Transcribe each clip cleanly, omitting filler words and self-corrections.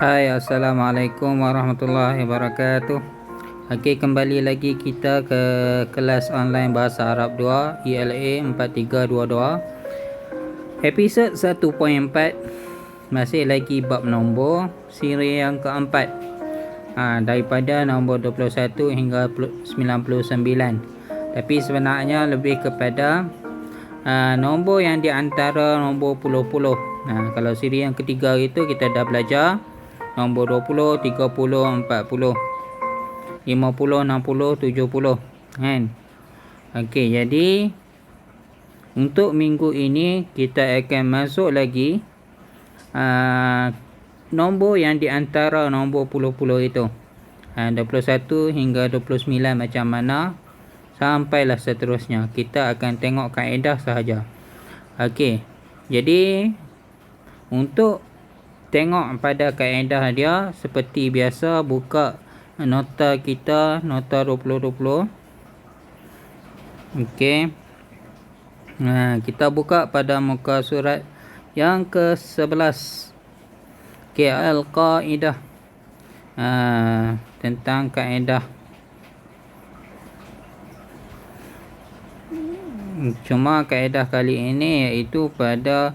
Hai, Assalamualaikum warahmatullahi wabarakatuh. Okey, kembali lagi kita ke kelas online Bahasa Arab 2 ELA 4322. Episod 1.4, masih lagi bab nombor siri yang keempat, daripada nombor 21 hingga 99. Tapi sebenarnya lebih kepada nombor yang di antara nombor puluh-puluh. Kalau siri yang ketiga itu kita dah belajar nombor 20, 30, 40, 50, 60, 70 kan. Okey, jadi untuk minggu ini kita akan masuk lagi nombor yang di antara nombor puluh-puluh itu, 21 hingga 29 macam mana, sampailah seterusnya. Kita akan tengok kaedah sahaja. Okey, jadi untuk tengok pada kaedah dia, seperti biasa buka nota kita, nota 2020. Okey, kita buka pada muka surat yang ke-11. Okey, al-qaedah, tentang kaedah. Cuma kaedah kali ini iaitu pada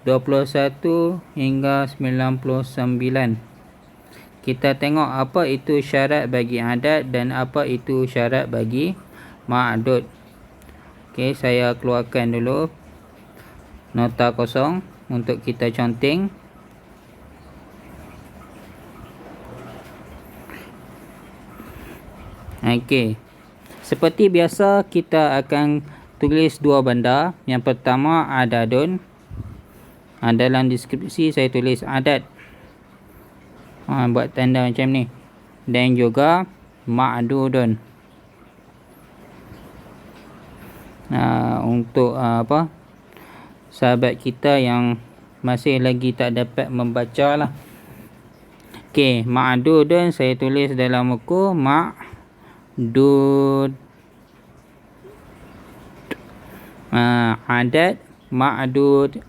21 hingga 99. Kita tengok apa itu syarat bagi adat dan apa itu syarat bagi ma'dud. Okey, saya keluarkan dulu nota kosong untuk kita conteng. Okey, seperti biasa kita akan tulis dua benda. Yang pertama adadun. Dalam deskripsi saya tulis adat, buat tanda macam ni. Dan juga ma'dudun. Untuk sahabat kita yang masih lagi tak dapat membaca lah. Okey, ma'dudun saya tulis dalam buku ma'dud. Adat, ma'dud.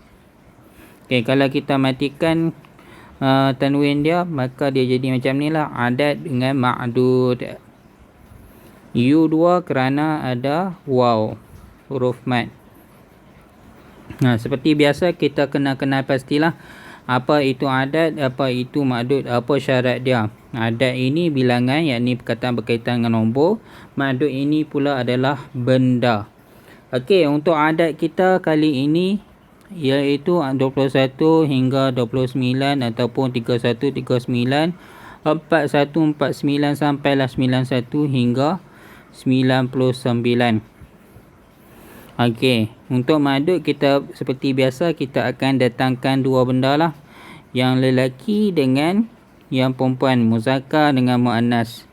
Okey, kalau kita matikan tanwin dia, maka dia jadi macam ni lah, adat dengan ma'dud. U2 kerana ada waw, huruf mat. Seperti biasa kita kena pastilah apa itu adat, apa itu ma'dud, apa syarat dia. Adat ini bilangan, yakni perkataan berkaitan dengan nombor. Ma'dud ini pula adalah benda. Okey, untuk adat kita kali ini iaitu 21 hingga 29 ataupun 31, 39, 41, 49 sampailah 91 hingga 99. Okey, untuk ma'dud kita seperti biasa kita akan datangkan dua benda lah, yang lelaki dengan yang perempuan, muzakkar dengan muannas.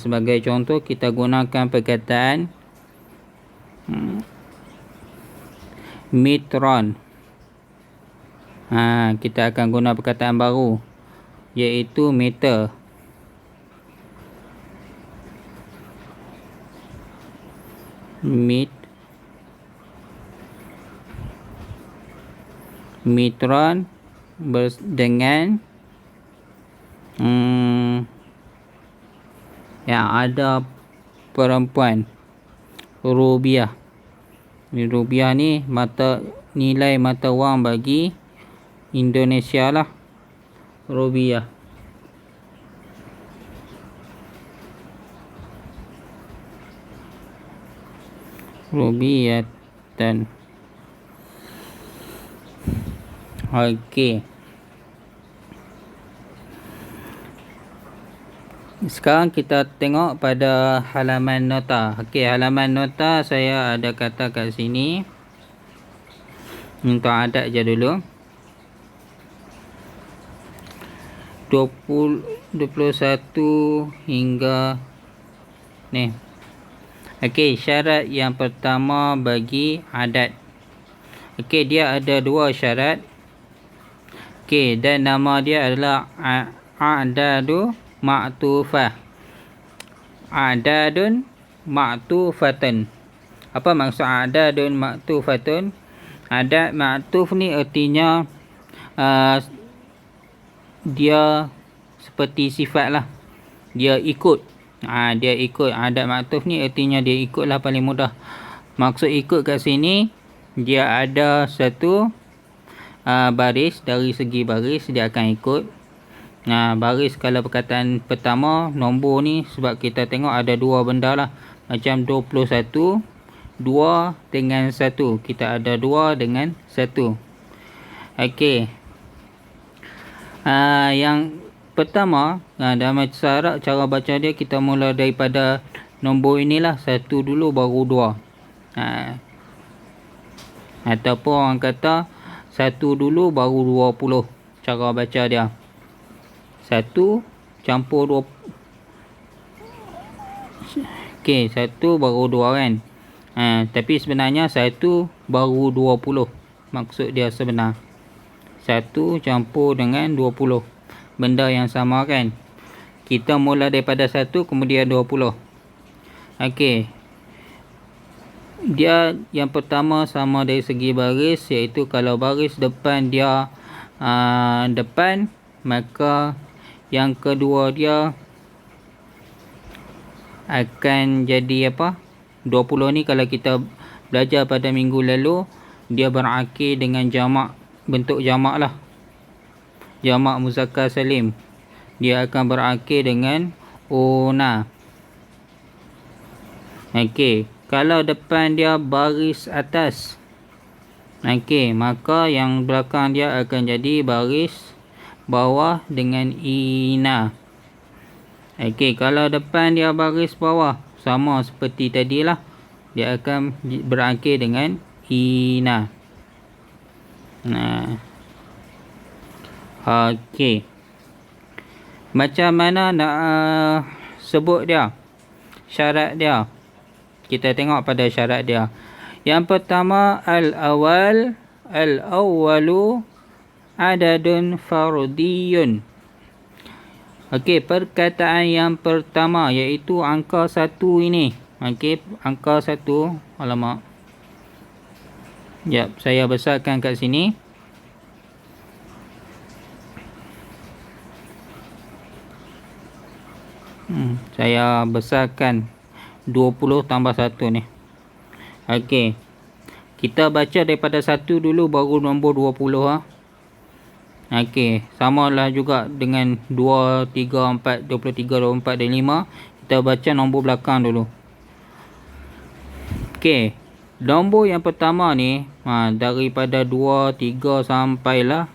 Sebagai contoh kita gunakan perkataan mitron. Kita akan guna perkataan baru iaitu meter. Mitron dengan yang ada perempuan. Rubiah. Rubiah ni nilai mata wang bagi Indonesia lah. Rubiah. Rubiatan. Okey. Sekarang kita tengok pada halaman nota. Okey, halaman nota saya ada kata kat sini. Untuk adat je dulu. 21 hingga ni. Okey, syarat yang pertama bagi adat. Okey, dia ada dua syarat. Okey, dan nama dia adalah a'dadu ma'tufah. Adadun ma'tufatun. Apa maksud adadun ma'tufatun? Adat ma'tuf ni artinya dia seperti sifat lah. Dia ikut. Dia ikut. Adat maktuf ni artinya dia ikut lah, paling mudah. Maksud ikut kat sini, dia ada satu baris. Dari segi baris dia akan ikut. Baris kalau perkataan pertama, nombor ni sebab kita tengok ada dua benda lah. Macam 21, 2 dengan 1. Kita ada 2 dengan 1. Okey. Yang pertama, dalam bahasa Arab, cara baca dia kita mula daripada nombor inilah. 1 dulu baru 2. Ataupun orang kata 1 dulu baru 20. Cara baca dia 1 campur 2. Okey, 1 baru 2 kan. Tapi sebenarnya 1 baru 20. Maksud dia sebenar 1 campur dengan 20. Benda yang sama kan. Kita mula daripada 1 kemudian 20. Okey. Dia yang pertama sama dari segi baris, iaitu kalau baris depan dia depan, maka yang kedua dia akan jadi apa? 20 ni kalau kita belajar pada minggu lalu, dia berakhir dengan jamak, bentuk jamak lah. Jamak muzakkar salim. Dia akan berakhir dengan una. Okey, kalau depan dia baris atas, okey, maka yang belakang dia akan jadi baris bawah dengan ina. Okey, kalau depan dia baris bawah, sama seperti tadilah, dia akan berakhir dengan ina. Okey. Macam mana nak sebut dia? Syarat dia. Kita tengok pada syarat dia. Yang pertama, al-awwalu adadun fardiyun. Okey, perkataan yang pertama iaitu angka 1 ini. Okey, angka 1. Alamak. Jap, saya besarkan kat sini. Saya besarkan 20 tambah 1 ni. Okey. Kita baca daripada 1 dulu baru nombor 20 . Okey, samalah juga dengan 2, 3, 4, 23, 24 dan 5. Kita baca nombor belakang dulu. Okey, nombor yang pertama ni daripada 2, 3 sampailah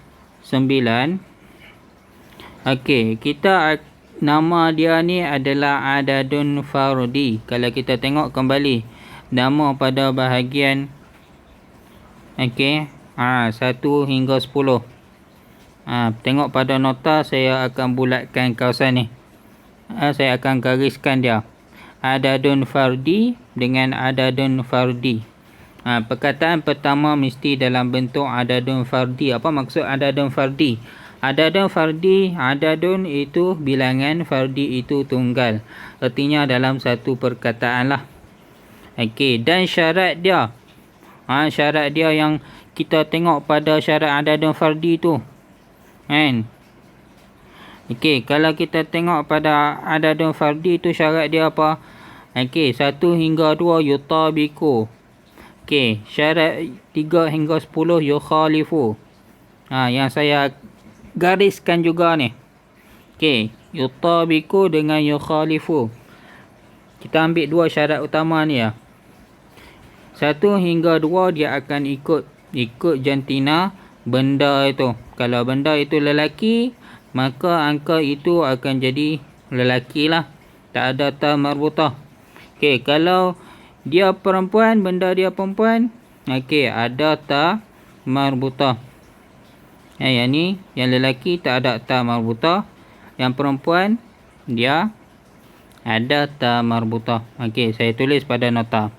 9. Okey, kita nama dia ni adalah adadun fardi. Kalau kita tengok kembali nama pada bahagian, okey, 1 hingga 10. Tengok pada nota, saya akan bulatkan kawasan ni. Saya akan gariskan dia. Adadun fardi dengan adadun fardi. Perkataan pertama mesti dalam bentuk adadun fardi. Apa maksud adadun fardi? Adadun fardi, adadun itu bilangan, fardi itu tunggal. Artinya dalam satu perkataan lah. Okey, dan syarat dia. Syarat dia yang kita tengok pada syarat adadun fardi tu. Kan? Okey, kalau kita tengok pada adadun fardi tu, syarat dia apa? Okey, 1 hingga 2 yutabiku. Okey, syarat 3 hingga 10 yukhalifu. Yang saya gariskan juga ni. Okey, yutabiku dengan yukhalifu. Kita ambil dua syarat utama ni ya. 1 hingga 2 dia akan ikut jantina benda itu. Kalau benda itu lelaki, maka angka itu akan jadi lelaki lah. Tak ada ta marbutah. Okey, kalau dia perempuan, benda dia perempuan, okey, ada ta marbutah. Yang ni, yang lelaki tak ada ta marbutah. Yang perempuan, dia ada ta marbutah. Okey, saya tulis pada nota.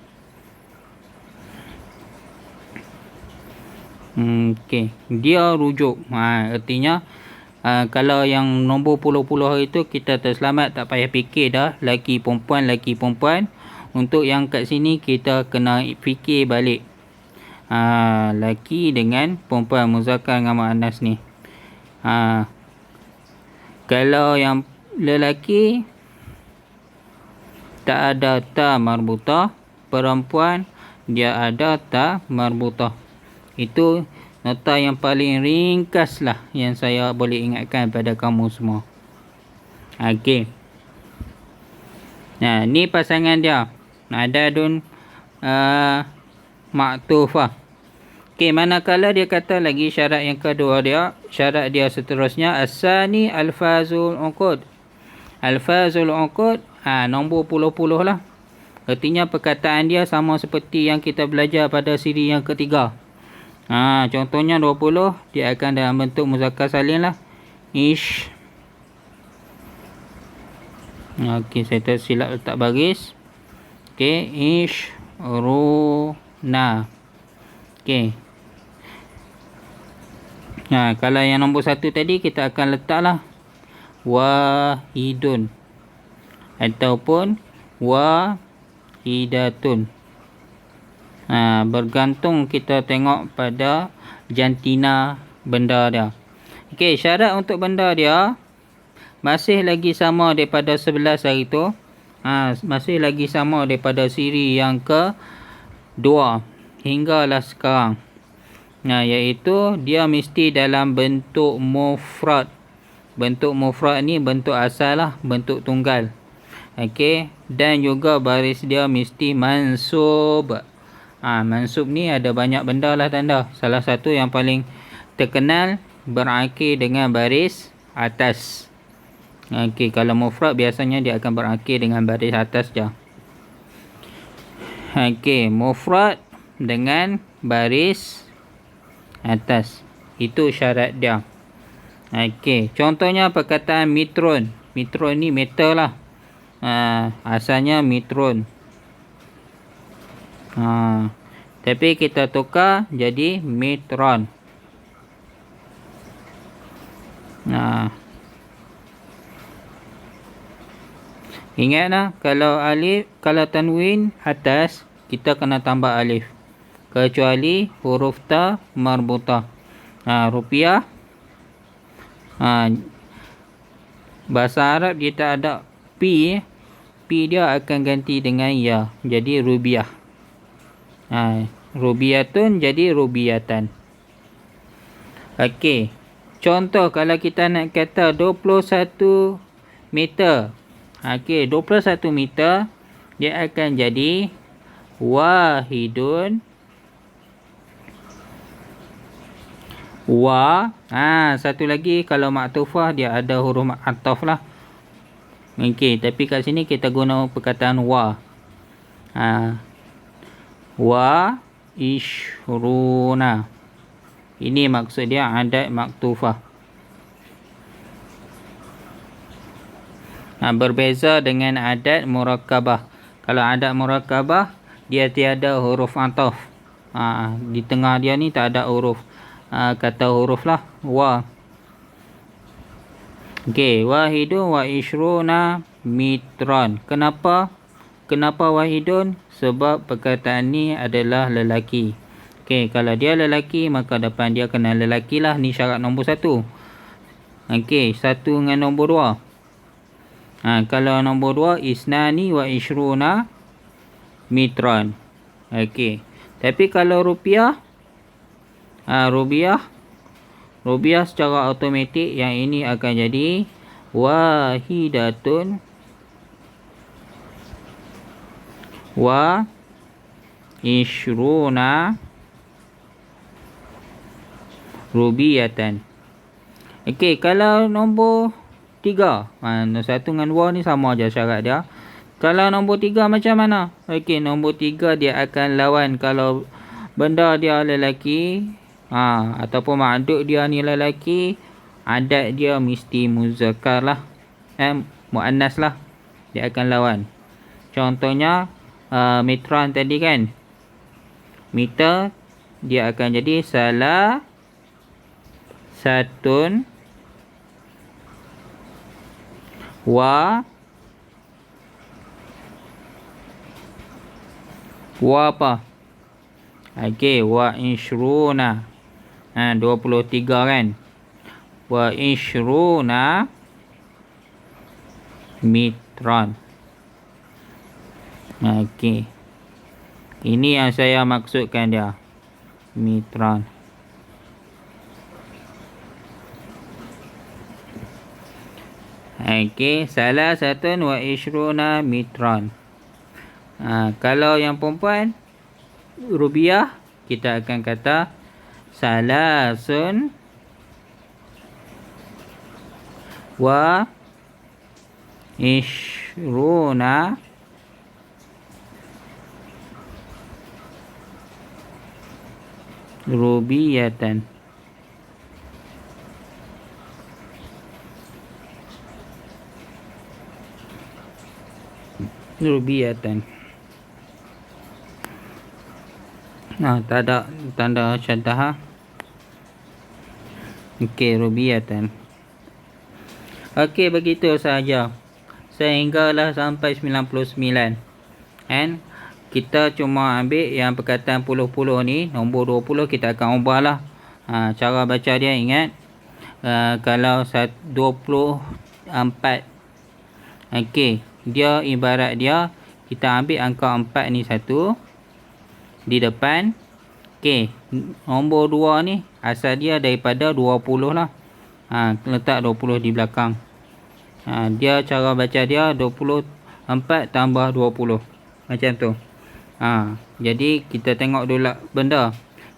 Okey, dia rujuk. Artinya kalau yang nombor puluh-puluh itu kita terselamat, tak payah fikir dah laki perempuan. Untuk yang kat sini kita kena fikir balik. Laki dengan perempuan, muzakkar dengan muannas ni. Kalau yang lelaki tak ada ta marbutah, perempuan dia ada ta marbutah. Itu nota yang paling ringkas lah yang saya boleh ingatkan pada kamu semua. Okey. Nah, ni pasangan dia. Adadun maktufah. Okey, manakala dia kata lagi syarat yang kedua dia, syarat dia seterusnya as-sani alfazul uqud. Alfazul uqud, nombor puluh-puluh lah. Artinya perkataan dia sama seperti yang kita belajar pada siri yang ketiga. Contohnya 20, dia akan dalam bentuk muzakkar salim lah. Ish. Okey, saya tersilap letak baris. Okey, ish runa. Okey. Kalau yang nombor 1 tadi kita akan letaklah wahidun ataupun wahidatun. Bergantung kita tengok pada jantina benda dia. Okey, syarat untuk benda dia masih lagi sama daripada 11 hari tu. Masih lagi sama daripada siri yang ke-2 hinggalah sekarang. Iaitu dia mesti dalam bentuk mufrad. Bentuk mufrad ni bentuk asal lah, bentuk tunggal. Okey, dan juga baris dia mesti mansub. Mansub ni ada banyak benda lah tanda. Salah satu yang paling terkenal berakhir dengan baris atas. Okey, kalau mufrad biasanya dia akan berakhir dengan baris atas je. Okey, mufrad dengan baris atas. Itu syarat dia. Okey, contohnya perkataan mitron. Mitron ni meter lah. Asalnya mitron. Tapi kita tukar jadi mitron. Ingatlah, kalau tanwin atas kita kena tambah alif. Kecuali huruf ta marbutah. Rupiah. Bahasa Arab dia tak ada P. P dia akan ganti dengan ya. Jadi rubiah. Rubiatun jadi rubiatan. Okey. Contoh kalau kita nak kata 21 meter. Okey, 21 meter dia akan jadi wahidun satu lagi kalau maktufah dia ada huruf ataf lah. Okey, tapi kat sini kita guna perkataan wa. Wa ishruna. Ini maksud dia adat maktufah. Berbeza dengan adat murakkabah. Kalau adat murakkabah dia tiada huruf ataf. Di tengah dia ni tak ada huruf. Kata huruf lah wa. Okey, wahidun wa ishruna mitron. Kenapa wahidun? Sebab perkataan ni adalah lelaki. Okey, kalau dia lelaki maka depan dia kena lelaki lah. Ni syarat nombor 1. Okey, 1 dengan nombor 2. Kalau nombor 2 isnani wa ishruna mitron. Okey. Tapi kalau rupiah rupiah secara automatik yang ini akan jadi wahidatun wa ishruna rubiyatan. Okey, kalau nombor 3, 1 dengan 2 ni sama aja syarat dia. Kalau nombor 3 macam mana? Okey, nombor 3 dia akan lawan kalau benda dia lelaki, ataupun maksud dia ni lelaki, adat dia mesti muzakkar lah, muannas lah. Dia akan lawan. Contohnya mitran tadi kan, meter dia akan jadi salah satun wa apa? Okey, wa ishruna. 23 kan. Wa ishruna Mitron. Okey. Ini yang saya maksudkan dia. Mitron. Okey, salah satu wa ishruna mitron. Kalau yang perempuan rubiah, kita akan kata salasun wa ishruna rubiyatan. Rubiyatan. Tak ada tanda syaddah. Okey, rubiyatan. Okey, begitu sahaja. Sehinggalah sampai 99. And kita cuma ambil yang perkataan puluh-puluh ni, nombor 20 kita akan ubahlah. Cara baca dia ingat. Kalau 24. Okey, dia ibarat dia kita ambil angka 4 ni satu di depan. Okey, nombor 2 ni asal dia daripada 20 lah. Letak 20 di belakang. Dia cara baca dia 24 tambah 20. Macam tu. Jadi kita tengok dulu benda.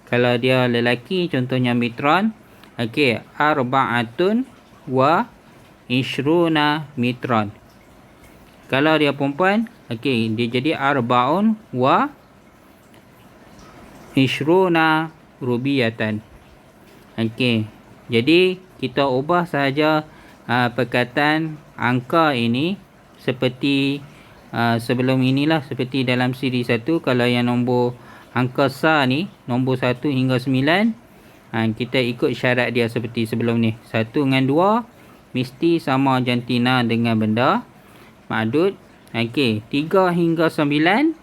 Kalau dia lelaki, contohnya mitron. Okey, arba'atun wa ishruna mitron. Kalau dia perempuan, okey, dia jadi arba'un wa ishruna rubiyatan. Okey, jadi kita ubah sahaja perkataan angka ini seperti sebelum inilah, seperti dalam siri 1. Kalau yang nombor angka sa ni, nombor 1 hingga 9, kita ikut syarat dia seperti sebelum ni. 1 dengan 2 mesti sama jantina dengan benda ma'dud. Okey, 3 hingga 9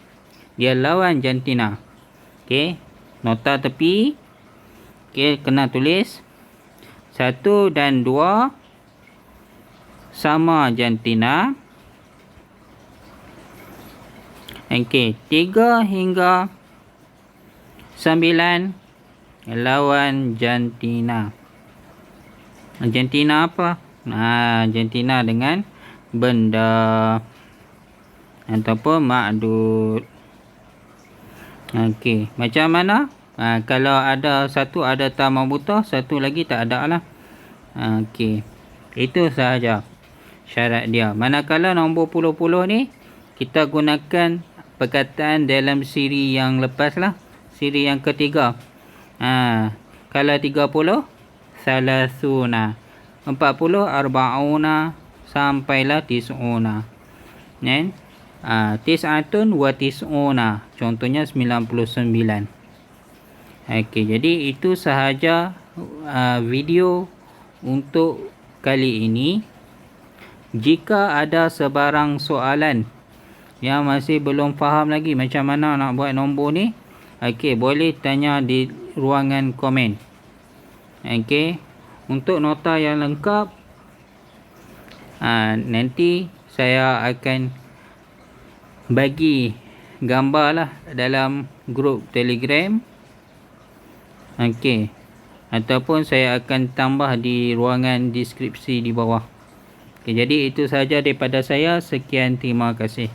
dia lawan jantina. Okey, nota tepi. Okey, kena tulis 1 dan 2 sama jantina. Okey, 3 hingga 9 lawan jantina. Jantina apa? Jantina dengan benda ataupun ma'dud. Okey, macam mana? Kalau ada satu ada ta marbutah, satu lagi tak ada lah. Okey, itu sahaja syarat dia. Manakala nombor puluh-puluh ni, kita gunakan perkataan dalam siri yang lepas lah. Siri yang ketiga. Kalau 30, salasuna. 40, arba'una. Sampailah tis'una. Tis'atun wa tis'una. Contohnya 99. Okey, jadi itu sahaja video untuk kali ini. Jika ada sebarang soalan yang masih belum faham lagi macam mana nak buat nombor ni, okey, boleh tanya di ruangan komen. Okey, untuk nota yang lengkap, nanti saya akan bagi gambar lah dalam grup Telegram. Okey, ataupun saya akan tambah di ruangan deskripsi di bawah. Okey, jadi itu sahaja daripada saya. Sekian, terima kasih.